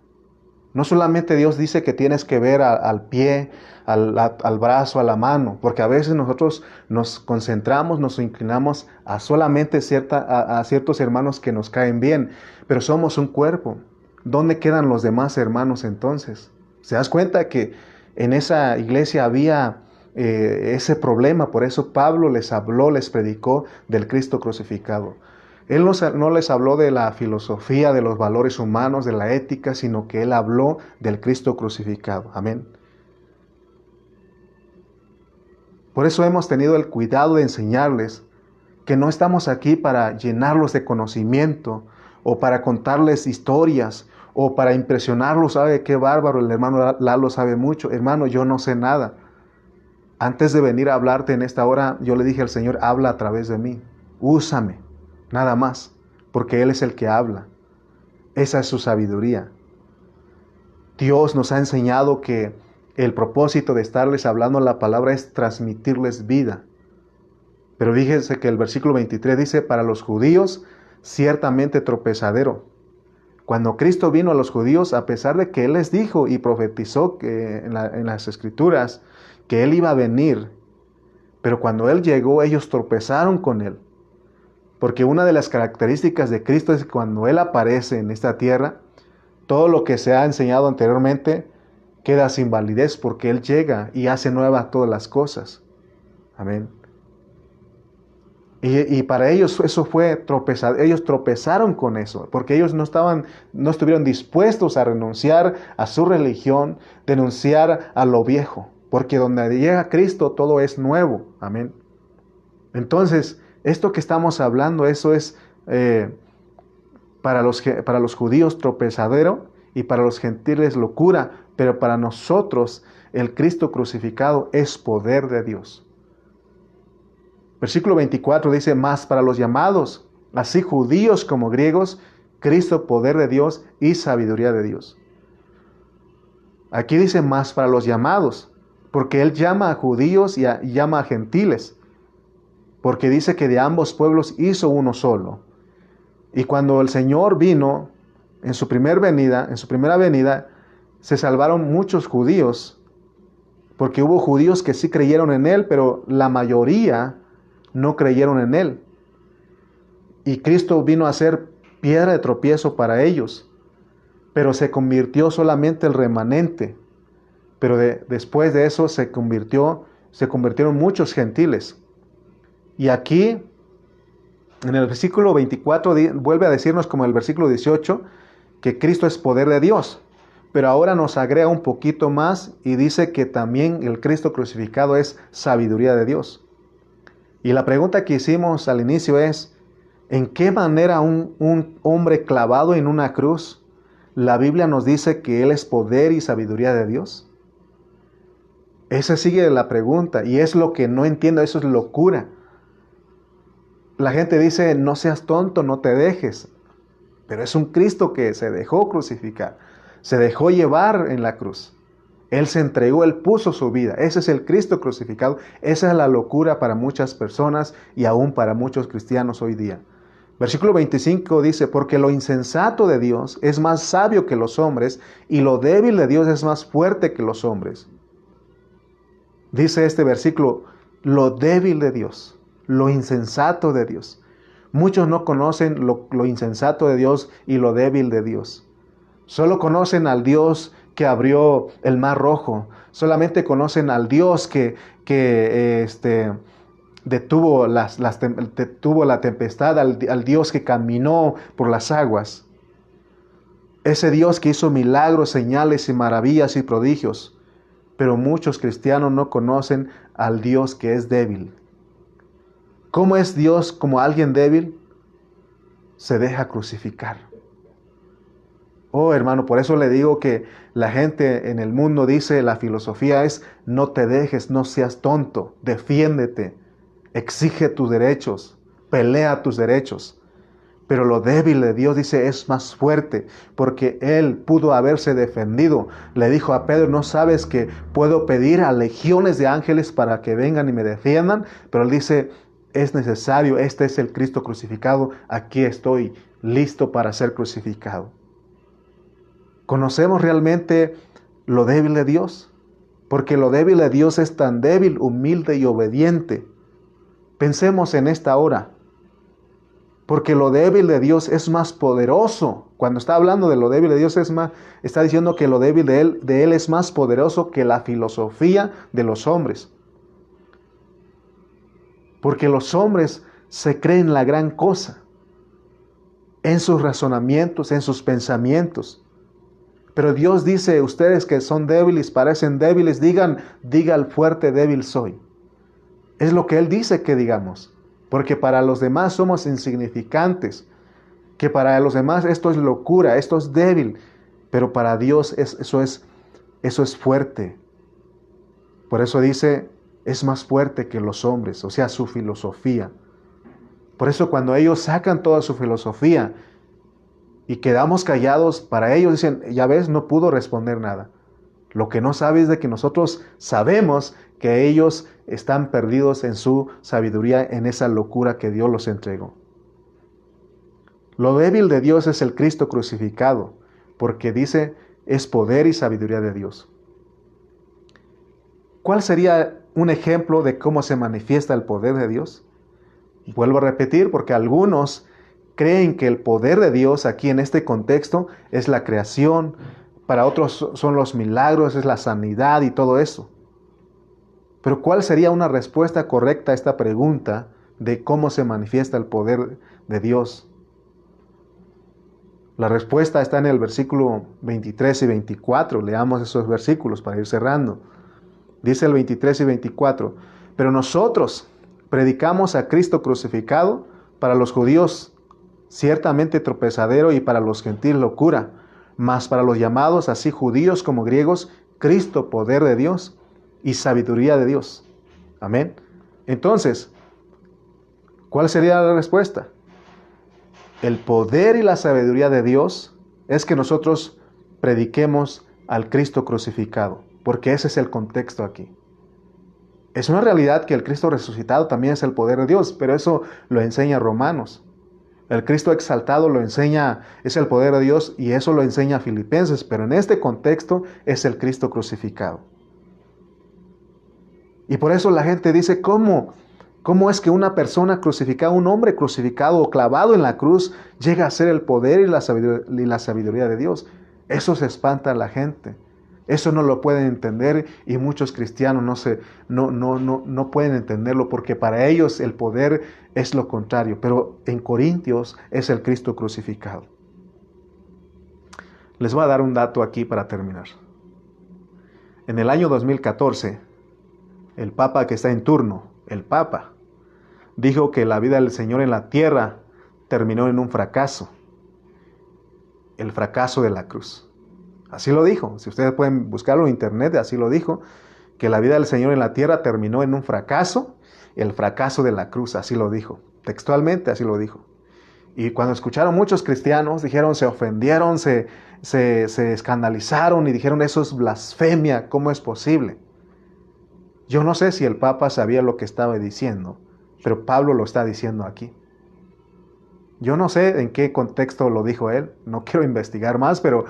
Speaker 1: No solamente Dios dice que tienes que ver al pie, al brazo, a la mano, porque a veces nosotros nos concentramos, nos inclinamos a solamente a ciertos hermanos que nos caen bien, pero somos un cuerpo. ¿Dónde quedan los demás hermanos entonces? ¿Se das cuenta que en esa iglesia había ese problema? Por eso Pablo les habló, les predicó del Cristo crucificado. Él no les habló de la filosofía, de los valores humanos, de la ética, sino que Él habló del Cristo crucificado. Amén. Por eso hemos tenido el cuidado de enseñarles que no estamos aquí para llenarlos de conocimiento o para contarles historias o para impresionarlos. ¿Sabe qué bárbaro? El hermano Lalo sabe mucho. Hermano, yo no sé nada. Antes de venir a hablarte en esta hora, yo le dije al Señor, habla a través de mí. Úsame. Nada más, porque Él es el que habla. Esa es su sabiduría. Dios nos ha enseñado que el propósito de estarles hablando la palabra es transmitirles vida. Pero fíjense que el versículo 23 dice, para los judíos, ciertamente tropezadero. Cuando Cristo vino a los judíos, a pesar de que Él les dijo y profetizó que en las Escrituras que Él iba a venir, pero cuando Él llegó, ellos tropezaron con Él. Porque una de las características de Cristo es que cuando Él aparece en esta tierra, todo lo que se ha enseñado anteriormente queda sin validez, porque Él llega y hace nuevas todas las cosas. Amén. Y para ellos eso fue tropezar. Ellos tropezaron con eso, porque ellos no estuvieron dispuestos a renunciar a su religión, denunciar a lo viejo, porque donde llega Cristo todo es nuevo. Amén. Entonces, esto que estamos hablando, eso es para los judíos tropezadero y para los gentiles locura, pero para nosotros el Cristo crucificado es poder de Dios. Versículo 24 dice, más para los llamados, así judíos como griegos, Cristo poder de Dios y sabiduría de Dios. Aquí dice más para los llamados, porque Él llama a judíos y llama a gentiles. Porque dice que de ambos pueblos hizo uno solo. Y cuando el Señor vino en su primera venida, se salvaron muchos judíos, porque hubo judíos que sí creyeron en Él, pero la mayoría no creyeron en Él. Y Cristo vino a ser piedra de tropiezo para ellos, pero se convirtió solamente el remanente. Pero después de eso se convirtieron muchos gentiles. Y aquí, en el versículo 24, vuelve a decirnos como el versículo 18, que Cristo es poder de Dios. Pero ahora nos agrega un poquito más y dice que también el Cristo crucificado es sabiduría de Dios. Y la pregunta que hicimos al inicio es, ¿en qué manera un hombre clavado en una cruz, la Biblia nos dice que Él es poder y sabiduría de Dios? Esa sigue la pregunta y es lo que no entiendo, eso es locura. La gente dice, no seas tonto, no te dejes. Pero es un Cristo que se dejó crucificar, se dejó llevar en la cruz. Él se entregó, Él puso su vida. Ese es el Cristo crucificado. Esa es la locura para muchas personas y aún para muchos cristianos hoy día. Versículo 25 dice, porque lo insensato de Dios es más sabio que los hombres, y lo débil de Dios es más fuerte que los hombres. Dice este versículo, lo débil de Dios, lo insensato de Dios. Muchos no conocen lo insensato de Dios y lo débil de Dios. Solo conocen al Dios que abrió el mar rojo. Solamente conocen al Dios que detuvo la tempestad, al Dios que caminó por las aguas. Ese Dios que hizo milagros, señales y maravillas y prodigios. Pero muchos cristianos no conocen al Dios que es débil. ¿Cómo es Dios como alguien débil? Se deja crucificar. Oh, hermano, por eso le digo que la gente en el mundo dice, la filosofía es, no te dejes, no seas tonto, defiéndete, exige tus derechos, pelea tus derechos. Pero lo débil de Dios, dice, es más fuerte, porque Él pudo haberse defendido. Le dijo a Pedro, ¿no sabes que puedo pedir a legiones de ángeles para que vengan y me defiendan? Pero Él dice, es necesario, este es el Cristo crucificado, aquí estoy, listo para ser crucificado. ¿Conocemos realmente lo débil de Dios? Porque lo débil de Dios es tan débil, humilde y obediente. Pensemos en esta hora. Porque lo débil de Dios es más poderoso. Cuando está hablando de lo débil de Dios está diciendo que lo débil de él es más poderoso que la filosofía de los hombres. Porque los hombres se creen la gran cosa en sus razonamientos, en sus pensamientos. Pero Dios dice, ustedes que son débiles, parecen débiles, diga al fuerte, débil soy. Es lo que Él dice que digamos. Porque para los demás somos insignificantes. Que para los demás esto es locura, esto es débil. Pero para Dios eso es fuerte. Por eso dice, es más fuerte que los hombres, o sea, su filosofía. Por eso cuando ellos sacan toda su filosofía y quedamos callados, para ellos dicen, ya ves, no pudo responder nada. Lo que no sabe es de que nosotros sabemos que ellos están perdidos en su sabiduría, en esa locura que Dios los entregó. Lo débil de Dios es el Cristo crucificado, porque dice, es poder y sabiduría de Dios. ¿Cuál sería un ejemplo de cómo se manifiesta el poder de Dios? Vuelvo a repetir, porque algunos creen que el poder de Dios aquí en este contexto es la creación, para otros son los milagros, es la sanidad y todo eso. Pero ¿cuál sería una respuesta correcta a esta pregunta de cómo se manifiesta el poder de Dios? La respuesta está en el versículo 23 y 24. Leamos esos versículos para ir cerrando. Dice el 23 y 24, pero nosotros predicamos a Cristo crucificado, para los judíos ciertamente tropezadero y para los gentiles locura, mas para los llamados así judíos como griegos, Cristo poder de Dios y sabiduría de Dios. Amén. Entonces, ¿cuál sería la respuesta? El poder y la sabiduría de Dios es que nosotros prediquemos al Cristo crucificado, porque ese es el contexto aquí. Es una realidad que el Cristo resucitado también es el poder de Dios, pero eso lo enseña Romanos. El Cristo exaltado lo enseña, es el poder de Dios, y eso lo enseña Filipenses, pero en este contexto es el Cristo crucificado. Y por eso la gente dice, ¿cómo es que una persona crucificada, un hombre crucificado o clavado en la cruz, llega a ser el poder y la sabiduría de Dios? Eso se espanta a la gente. Eso no lo pueden entender, y muchos cristianos no pueden entenderlo, porque para ellos el poder es lo contrario. Pero en Corintios es el Cristo crucificado. Les voy a dar un dato aquí para terminar. En el año 2014, el Papa que está en turno, el Papa, dijo que la vida del Señor en la tierra terminó en un fracaso. El fracaso de la cruz. Así lo dijo. Si ustedes pueden buscarlo en internet, así lo dijo. Que la vida del Señor en la tierra terminó en un fracaso. El fracaso de la cruz, así lo dijo. Textualmente así lo dijo. Y cuando escucharon muchos cristianos, dijeron, se ofendieron, se escandalizaron y dijeron, eso es blasfemia, ¿cómo es posible? Yo no sé si el Papa sabía lo que estaba diciendo, pero Pablo lo está diciendo aquí. Yo no sé en qué contexto lo dijo él, no quiero investigar más, pero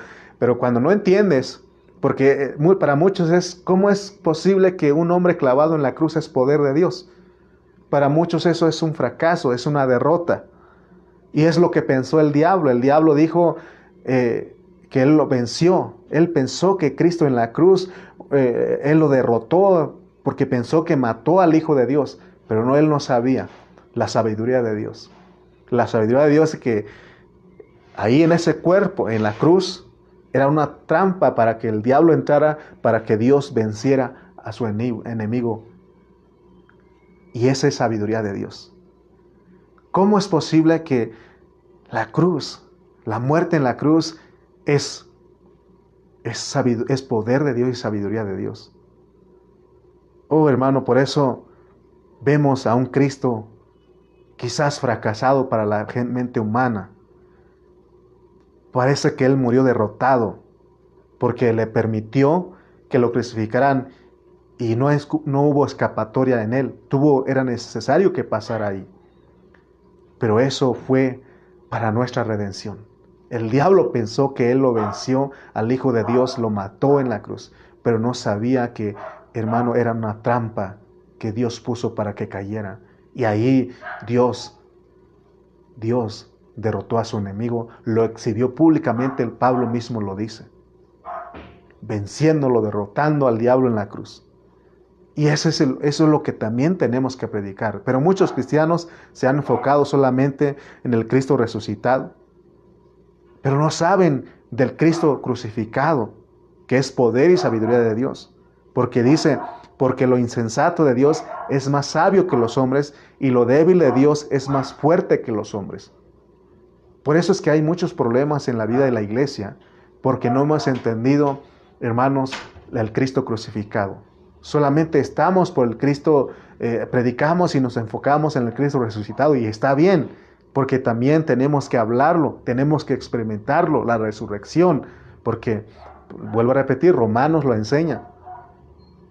Speaker 1: cuando no entiendes, porque para muchos es, ¿cómo es posible que un hombre clavado en la cruz es poder de Dios? Para muchos eso es un fracaso, es una derrota. Y es lo que pensó el diablo. El diablo dijo que él lo venció. Él pensó que Cristo en la cruz, él lo derrotó porque pensó que mató al Hijo de Dios. Pero no, él no sabía la sabiduría de Dios. La sabiduría de Dios es que ahí en ese cuerpo, en la cruz, era una trampa para que el diablo entrara, para que Dios venciera a su enemigo. Y esa es sabiduría de Dios. ¿Cómo es posible que la cruz, la muerte en la cruz, es poder de Dios y sabiduría de Dios? Oh, hermano, por eso vemos a un Cristo quizás fracasado para la mente humana. Parece que Él murió derrotado porque le permitió que lo crucificaran y no hubo escapatoria en Él. Era necesario que pasara ahí. Pero eso fue para nuestra redención. El diablo pensó que Él lo venció al Hijo de Dios, lo mató en la cruz, pero no sabía que, hermano, era una trampa que Dios puso para que cayera. Y ahí Dios derrotó a su enemigo, lo exhibió públicamente, el Pablo mismo lo dice, venciéndolo, derrotando al diablo en la cruz. Y eso es lo que también tenemos que predicar. Pero muchos cristianos se han enfocado solamente en el Cristo resucitado, pero no saben del Cristo crucificado, que es poder y sabiduría de Dios. Porque dice, porque lo insensato de Dios es más sabio que los hombres y lo débil de Dios es más fuerte que los hombres. Por eso es que hay muchos problemas en la vida de la iglesia, porque no hemos entendido, hermanos, el Cristo crucificado. Solamente estamos por el Cristo, predicamos y nos enfocamos en el Cristo resucitado y está bien, porque también tenemos que hablarlo, tenemos que experimentarlo, la resurrección, porque, vuelvo a repetir, Romanos lo enseña.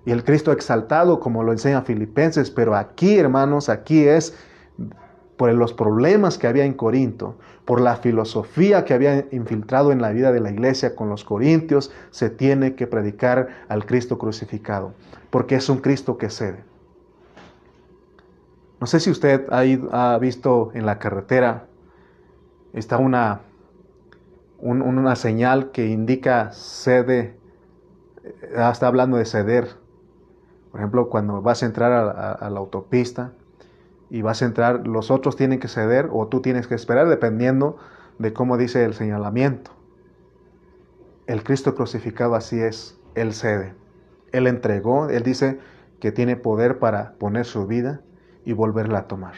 Speaker 1: Y el Cristo exaltado, como lo enseña Filipenses, pero aquí, hermanos, aquí es por los problemas que había en Corinto, por la filosofía que había infiltrado en la vida de la iglesia con los corintios, se tiene que predicar al Cristo crucificado, porque es un Cristo que cede. No sé si usted ha visto en la carretera, está una señal que indica cede, está hablando de ceder. Por ejemplo, cuando vas a entrar a la autopista, y vas a entrar, los otros tienen que ceder o tú tienes que esperar dependiendo de cómo dice el señalamiento. El Cristo crucificado así es, Él cede. Él entregó, Él dice que tiene poder para poner su vida y volverla a tomar.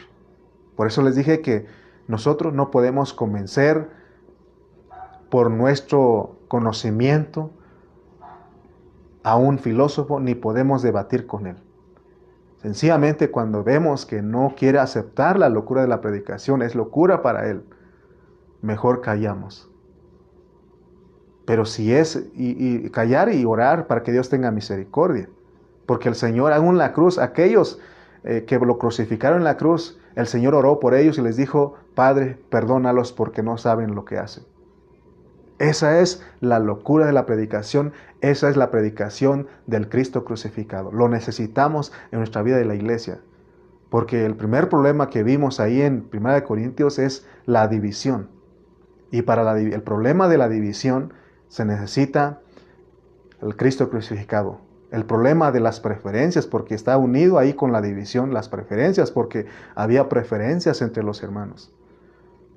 Speaker 1: Por eso les dije que nosotros no podemos convencer por nuestro conocimiento a un filósofo ni podemos debatir con él. Sencillamente cuando vemos que no quiere aceptar la locura de la predicación, es locura para él, mejor callamos. Pero si es y callar y orar para que Dios tenga misericordia. Porque el Señor, aún en la cruz, aquellos que lo crucificaron en la cruz, el Señor oró por ellos y les dijo, Padre, perdónalos porque no saben lo que hacen. Esa es la locura de la predicación, esa es la predicación del Cristo crucificado. Lo necesitamos en nuestra vida de la iglesia, porque el primer problema que vimos ahí en 1 Corintios es la división. Y para el problema de la división se necesita el Cristo crucificado. El problema de las preferencias, porque está unido ahí con la división, las preferencias, porque había preferencias entre los hermanos.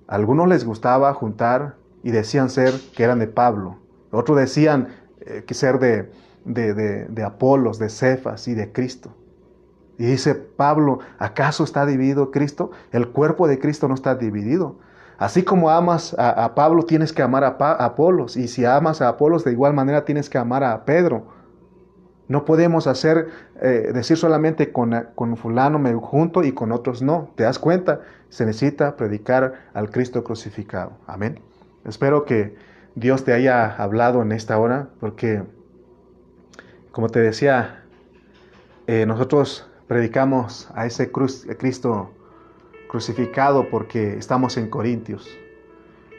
Speaker 1: A algunos les gustaba juntar y decían ser que eran de Pablo. Otros decían que ser de Apolos, de Cefas y de Cristo. Y dice Pablo, ¿acaso está dividido Cristo? El cuerpo de Cristo no está dividido. Así como amas a Pablo, tienes que amar a Apolos. Y si amas a Apolos, de igual manera tienes que amar a Pedro. No podemos decir solamente con fulano me junto y con otros no. ¿Te das cuenta? Se necesita predicar al Cristo crucificado. Amén. Espero que Dios te haya hablado en esta hora, porque, como te decía, nosotros predicamos a ese Cristo crucificado porque estamos en Corintios.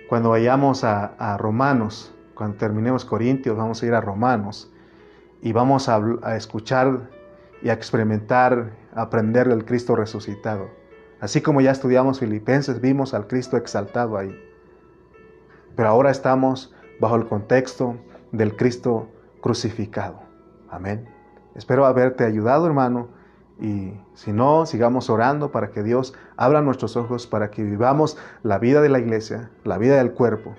Speaker 1: Cuando vayamos a Romanos, cuando terminemos Corintios, vamos a ir a Romanos y vamos a escuchar y a experimentar, a aprender del Cristo resucitado. Así como ya estudiamos Filipenses, vimos al Cristo exaltado ahí. Pero ahora estamos bajo el contexto del Cristo crucificado. Amén. Espero haberte ayudado, hermano. Y si no, sigamos orando para que Dios abra nuestros ojos para que vivamos la vida de la iglesia, la vida del cuerpo.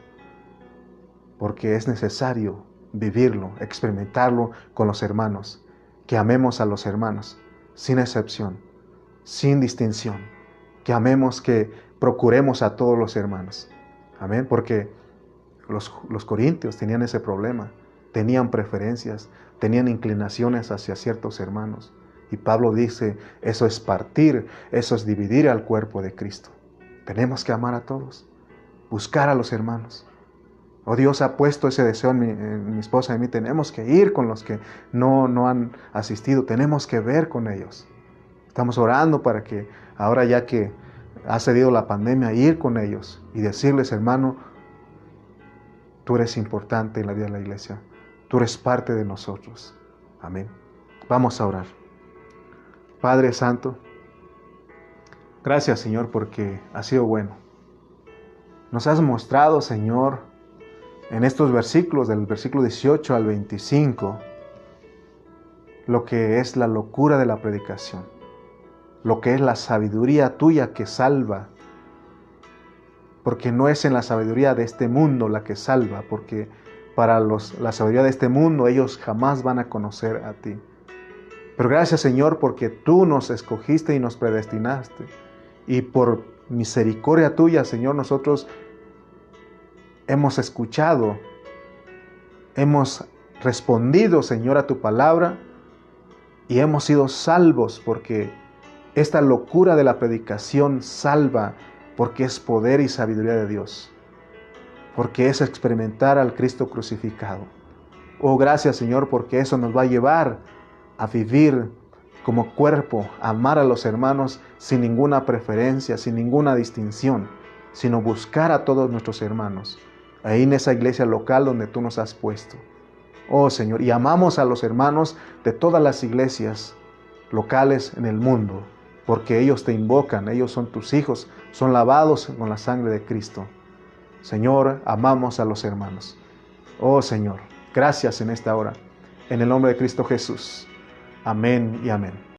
Speaker 1: Porque es necesario vivirlo, experimentarlo con los hermanos. Que amemos a los hermanos, sin excepción, sin distinción. Que amemos, que procuremos a todos los hermanos. Amén. Porque los corintios tenían ese problema. Tenían preferencias, tenían inclinaciones hacia ciertos hermanos. Y Pablo dice, eso es partir, eso es dividir al cuerpo de Cristo. Tenemos que amar a todos, buscar a los hermanos. Oh, Dios ha puesto ese deseo en mi esposa y en mí. Tenemos que ir con los que no han asistido, tenemos que ver con ellos. Estamos orando para que ahora, ya que ha cedido la pandemia, ir con ellos y decirles, hermano, tú eres importante en la vida de la iglesia. Tú eres parte de nosotros. Amén. Vamos a orar. Padre Santo, gracias, Señor, porque has sido bueno. Nos has mostrado, Señor, en estos versículos, del versículo 18 al 25, lo que es la locura de la predicación, lo que es la sabiduría tuya que salva, porque no es en la sabiduría de este mundo la que salva, porque para la sabiduría de este mundo ellos jamás van a conocer a ti. Pero gracias, Señor, porque tú nos escogiste y nos predestinaste. Y por misericordia tuya, Señor, nosotros hemos escuchado, hemos respondido, Señor, a tu palabra y hemos sido salvos, porque esta locura de la predicación salva, porque es poder y sabiduría de Dios, porque es experimentar al Cristo crucificado. Oh, gracias, Señor, porque eso nos va a llevar a vivir como cuerpo, a amar a los hermanos sin ninguna preferencia, sin ninguna distinción, sino buscar a todos nuestros hermanos, ahí en esa iglesia local donde tú nos has puesto. Oh, Señor, y amamos a los hermanos de todas las iglesias locales en el mundo, porque ellos te invocan, ellos son tus hijos, son lavados con la sangre de Cristo. Señor, amamos a los hermanos. Oh, Señor, gracias en esta hora, en el nombre de Cristo Jesús. Amén y amén.